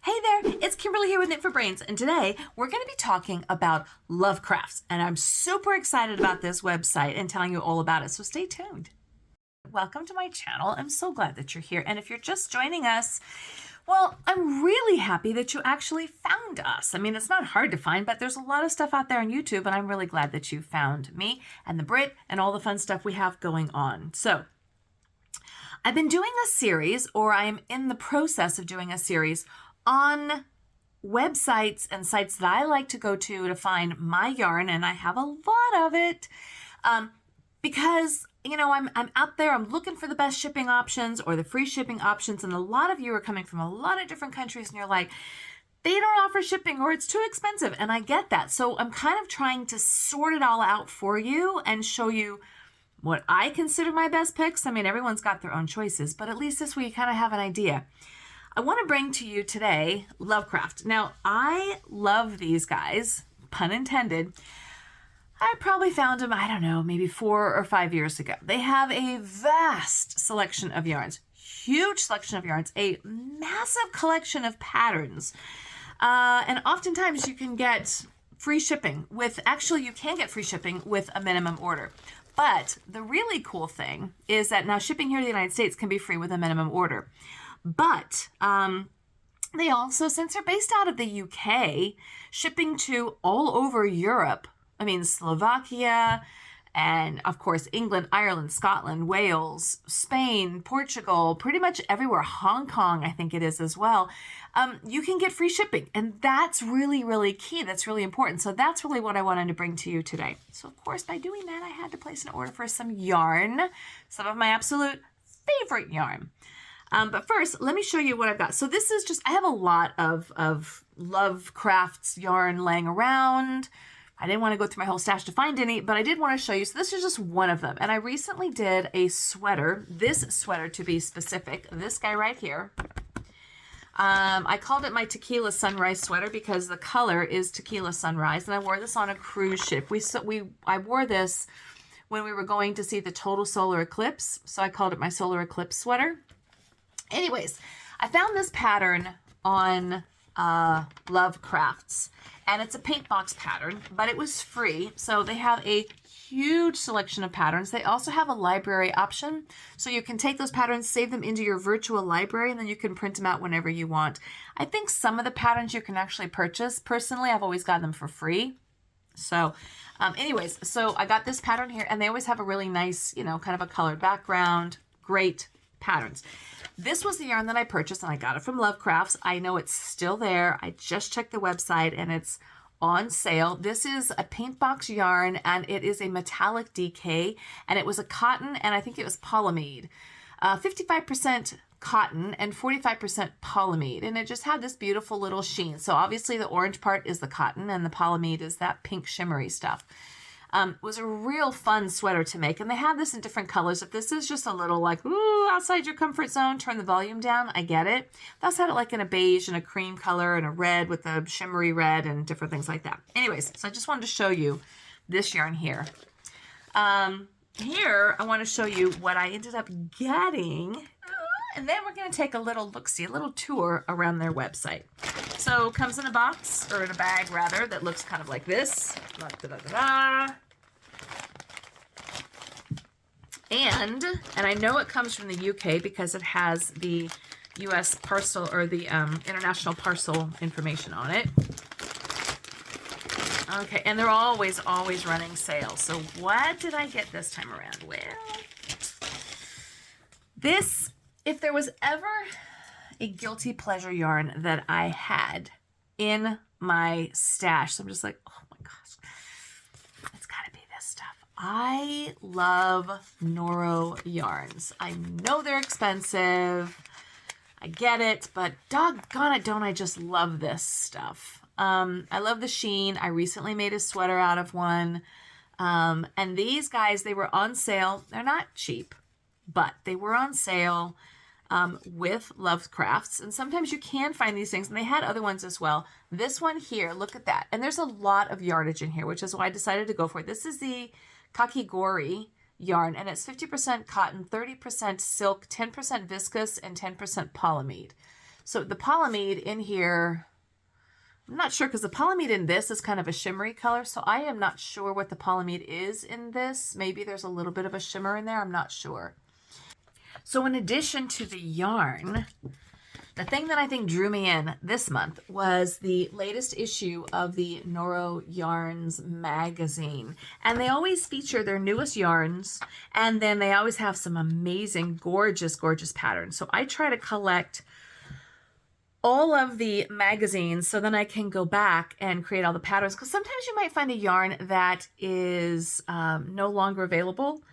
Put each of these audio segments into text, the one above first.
Hey there, it's Kimberly here with Knit for Brains, and today we're going to be talking about love crafts, and I'm super excited about this website and telling you all about it, so stay tuned. Welcome to my channel. I'm so glad that you're here, and if you're just joining us, well, I'm really happy that you actually found us. I mean, it's not hard to find, but there's a lot of stuff out there on YouTube, and I'm really glad that you found me and the Brit and all the fun stuff we have going on. So, I've been doing a series, or I am in the process of doing a series on websites and sites that I like to go to find my yarn, and I have a lot of it because, you know, I'm out there, I'm looking for the best shipping options or the free shipping options, and a lot of you are coming from a lot of different countries, and you're like, they don't offer shipping or it's too expensive, and I get that. So I'm kind of trying to sort it all out for you and show you what I consider my best picks. I mean, everyone's got their own choices, but at least this way you kind of have an idea. I want to bring to you today Lovecraft. Now, I love these guys, pun intended. I probably found them, I don't know, maybe 4 or 5 years ago. They have a vast selection of yarns, huge selection of yarns, a massive collection of patterns. And oftentimes you can get free shipping with, actually you can get free shipping with a minimum order. But the really cool thing is that now shipping here to the United States can be free with a minimum order. But they also, since they're based out of the UK, shipping to all over Europe, I mean, Slovakia, and of course, England, Ireland, Scotland, Wales, Spain, Portugal, pretty much everywhere, Hong Kong, I think it is as well, you can get free shipping. And that's really, really key. That's really important. So that's really what I wanted to bring to you today. So of course, by doing that, I had to place an order for some yarn, some of my absolute favorite yarn. But first, let me show you what I've got. So this is just, I have a lot of Lovecraft's yarn laying around. I didn't want to go through my whole stash to find any, but I did want to show you. So this is just one of them. And I recently did a sweater, this sweater to be specific, this guy right here. I called it my Tequila Sunrise sweater because the color is Tequila Sunrise. And I wore this on a cruise ship. I wore this when we were going to see the total solar eclipse. So I called it my solar eclipse sweater. Anyways, I found this pattern on Lovecrafts, and it's a paint box pattern, but it was free. So they have a huge selection of patterns. They also have a library option. So you can take those patterns, save them into your virtual library, and then you can print them out whenever you want. I think some of the patterns you can actually purchase. Personally, I've always gotten them for free. So anyways, so I got this pattern here, and they always have a really nice, you know, kind of a colored background. Great patterns. This was the yarn that I purchased, and I got it from Lovecrafts. I know it's still there. I just checked the website, and it's on sale. This is a paint box yarn, and it is a metallic DK, and it was a cotton, and I think it was polyamide. 55% cotton and 45% polyamide, and it just had this beautiful little sheen. So obviously the orange part is the cotton, and the polyamide is that pink shimmery stuff. It was a real fun sweater to make, and they have this in different colors. If this is just a little like, ooh, outside your comfort zone, turn the volume down, I get it. They also had it like in a beige and a cream color and a red with a shimmery red and different things like that. Anyways, so I just wanted to show you this yarn here. Here, I want to show you what I ended up getting, and then we're going to take a little look-see, a little tour around their website. So it comes in a box, or in a bag rather, that looks kind of like this. And I know it comes from the UK because it has the US parcel, or the international parcel information on it. Okay, and they're always running sales. So what did I get this time around? Well, this, if there was ever a guilty pleasure yarn that I had in my stash, so I'm just like, oh my gosh, it's got to be this stuff. I love Noro yarns. I know they're expensive. I get it, but doggone it, don't I just love this stuff. I love the sheen. I recently made a sweater out of one. And these guys, they were on sale. They're not cheap, but they were on sale with Lovecrafts. And sometimes you can find these things, and they had other ones as well. This one here, look at that. And there's a lot of yardage in here, which is why I decided to go for it. This is the Kakigori yarn, and it's 50% cotton, 30% silk, 10% viscose, and 10% polyamide. So the polyamide in here, I'm not sure because the polyamide in this is kind of a shimmery color. So I am not sure what the polyamide is in this. Maybe there's a little bit of a shimmer in there. I'm not sure. So in addition to the yarn, the thing that I think drew me in this month was the latest issue of the Noro Yarns magazine. And they always feature their newest yarns, and then they always have some amazing, gorgeous, gorgeous patterns. So I try to collect all of the magazines so then I can go back and create all the patterns, because sometimes you might find a yarn that is no longer available,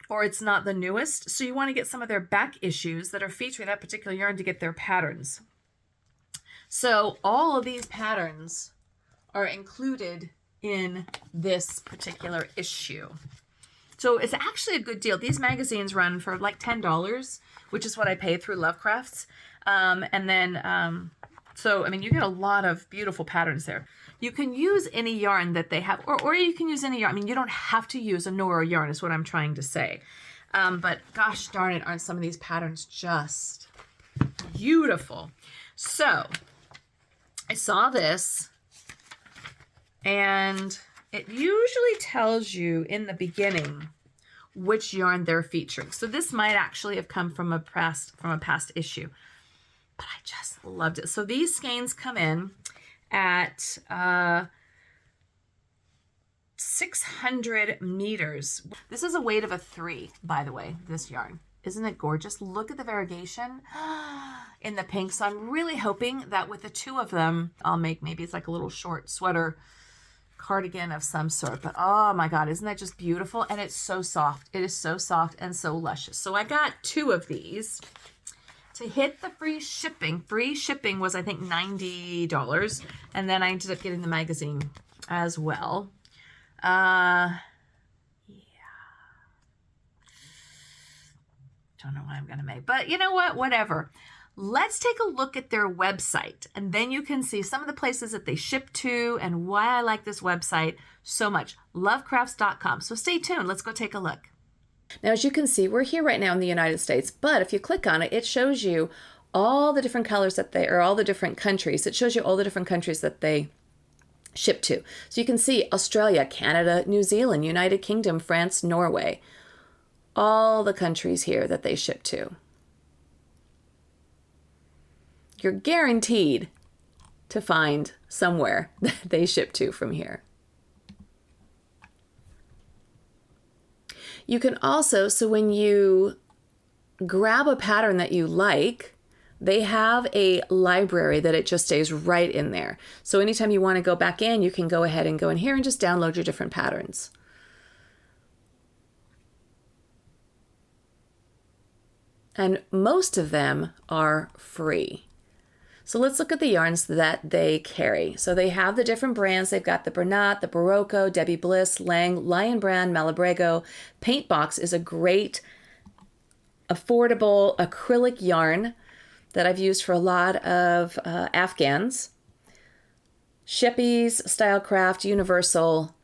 or it's not the newest. So you want to get some of their back issues that are featuring that particular yarn to get their patterns. So all of these patterns are included in this particular issue. So it's actually a good deal. These magazines run for like $10, which is what I pay through Lovecrafts. So, I mean, you get a lot of beautiful patterns there. You can use any yarn that they have, or you can use any yarn. I mean, you don't have to use a Noro yarn is what I'm trying to say. But gosh darn it, aren't some of these patterns just beautiful. So I saw this, and it usually tells you in the beginning which yarn they're featuring. So this might actually have come from a past issue, but I just loved it. So these skeins come in at 600 meters. This is a weight of a 3, by the way, this yarn. Isn't it gorgeous? Look at the variegation in the pink. So I'm really hoping that with the 2 of them, I'll make maybe it's like a little short sweater cardigan of some sort. But oh my God, isn't that just beautiful? And it's so soft. It is so soft and so luscious. So I got 2 of these. To hit the free shipping was, I think, $90. And then I ended up getting the magazine as well. Yeah. Don't know what I'm going to make. But you know what? Whatever. Let's take a look at their website. And then you can see some of the places that they ship to and why I like this website so much. Lovecrafts.com. So stay tuned. Let's go take a look. Now, as you can see, we're here right now in the United States, but if you click on it, it shows you all the different colors or all the different countries. It shows you all the different countries that they ship to. So you can see Australia, Canada, New Zealand, United Kingdom, France, Norway, all the countries here that they ship to. You're guaranteed to find somewhere that they ship to from here. You can also, so when you grab a pattern that you like, they have a library that it just stays right in there. So anytime you want to go back in, you can go ahead and go in here and just download your different patterns. And most of them are free. So let's look at the yarns that they carry. So they have the different brands. They've got the Bernat, the Barocco, Debbie Bliss, Lang, Lion Brand, Malabrego. Paint Box is a great, affordable acrylic yarn that I've used for a lot of Afghans. Sheppies, Stylecraft, Universal,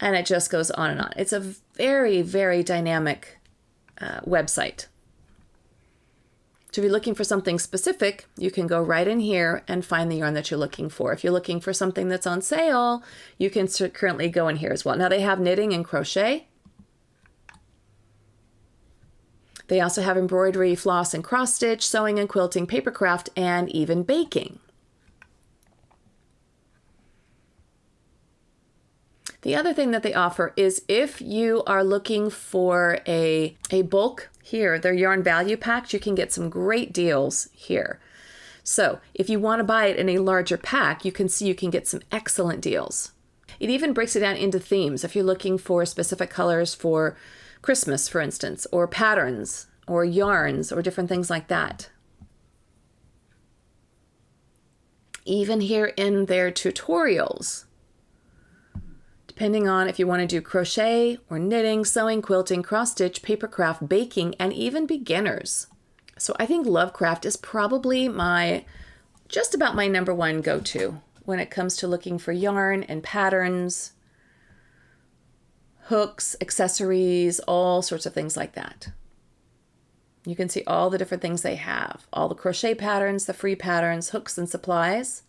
and it just goes on and on. It's a very, very dynamic website. So if you're looking for something specific, you can go right in here and find the yarn that you're looking for. If you're looking for something that's on sale, you can currently go in here as well. Now they have knitting and crochet. They also have embroidery, floss and cross stitch, sewing and quilting, papercraft, and even baking. The other thing that they offer is if you are looking for a bulk here, their yarn value packs, you can get some great deals here. So if you want to buy it in a larger pack, you can see you can get some excellent deals. It even breaks it down into themes. If you're looking for specific colors for Christmas, for instance, or patterns or yarns or different things like that. Even here in their tutorials, depending on if you want to do crochet or knitting, sewing, quilting, cross-stitch, papercraft, baking, and even beginners. So I think Lovecraft is probably just about my number one go-to when it comes to looking for yarn and patterns, hooks, accessories, all sorts of things like that. You can see all the different things they have, all the crochet patterns, the free patterns, hooks and supplies.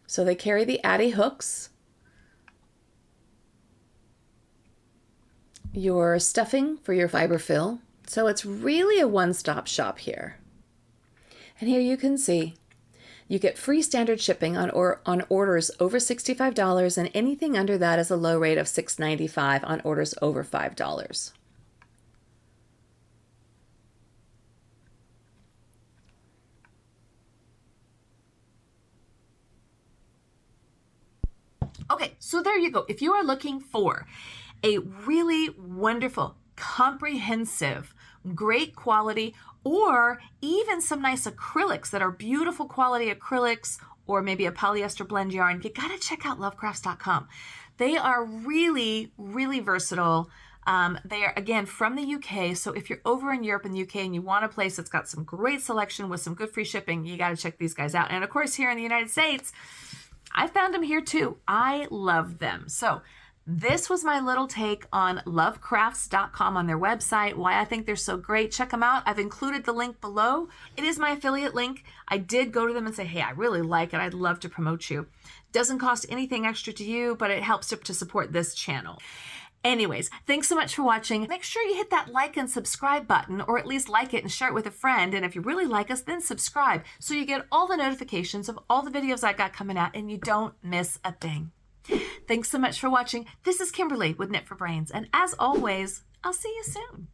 So they carry the Addy hooks, your stuffing for your fiber fill. So it's really a one-stop shop here. And here you can see you get free standard shipping on orders over $65, and anything under that is a low rate of $6.95 on orders over $5. Okay, so there you go. If you are looking for a really wonderful, comprehensive, great quality, or even some nice acrylics that are beautiful quality acrylics, or maybe a polyester blend yarn, you gotta check out lovecrafts.com. They are really, really versatile. They are, again, from the UK. So if you're over in Europe and the UK and you want a place that's got some great selection with some good free shipping, you gotta check these guys out. And of course, here in the United States, I found them here too. I love them. So this was my little take on lovecrafts.com on their website, why I think they're so great. Check them out. I've included the link below. It is my affiliate link. I did go to them and say, hey, I really like it. I'd love to promote you. Doesn't cost anything extra to you, but it helps to support this channel. Anyways, thanks so much for watching. Make sure you hit that like and subscribe button, or at least like it and share it with a friend. And if you really like us, then subscribe so you get all the notifications of all the videos I got coming out and you don't miss a thing. Thanks so much for watching. This is Kimberly with Knit for Brains. And as always, I'll see you soon.